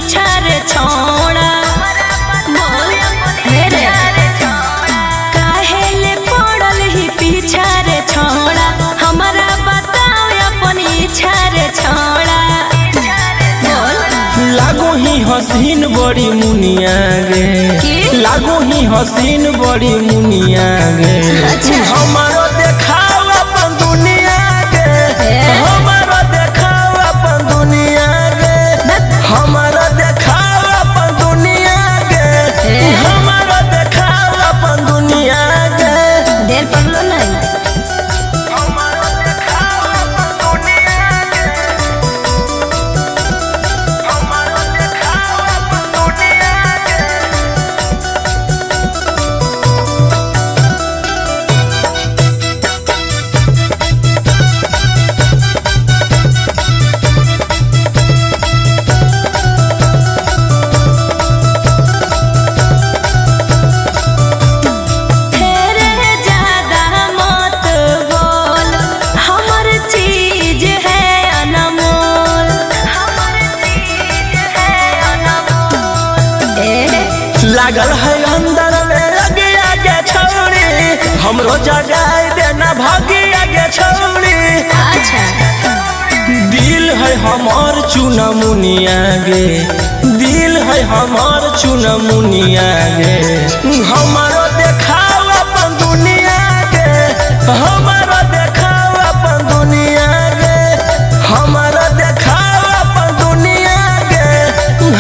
पीछा रे छोड़ा काहे ले पड़ल ही पीछा रे छोड़ा हमारा बताओ अपन इच्छा रे छोड़ा लागो ही हसीन बड़ी मुनिया गे लागो ही हसीन बड़ी मुनिया गे हमारो देखाओ अपन दुनिया गे हमारो देखाओ अपन दुनिया गे हमारो देखाओ अपन दुनिया गे हमारो देखाओ अपन दुनिया गे देर पड़लो नहीं लागल है अंदर में लगे आगे छौड़ी हमरो जगाई देना भागी आगे छौड़ी दिल है हमार चुना मुनिया गे दिल है हमार चुना मुनिया गे हमारो देखाओ अपन दुनिया गे हमारो देखाओ अपन दुनिया गे हमारो देखाओ अपन दुनिया गे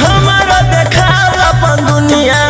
हमारो देखाओ अपन दुनिया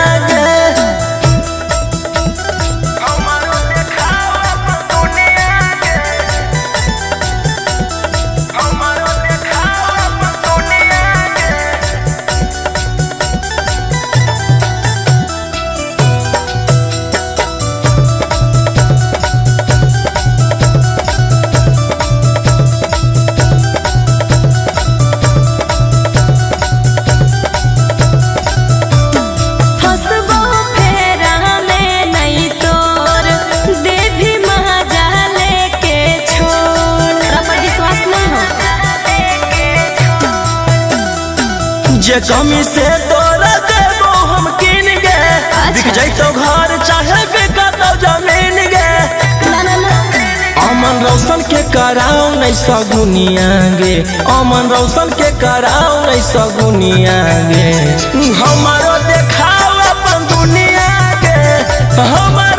जे कमी से तोरा देबो हम किन गे दिख जैतो घर चाहे बिकतो जमीन गे अमन रोशन के कराओ नहीं सगुनिया गे अमन रोशन के कराओ नहीं सगुनिया गे हमारो देखाओ अपन दुनिया गे हमारो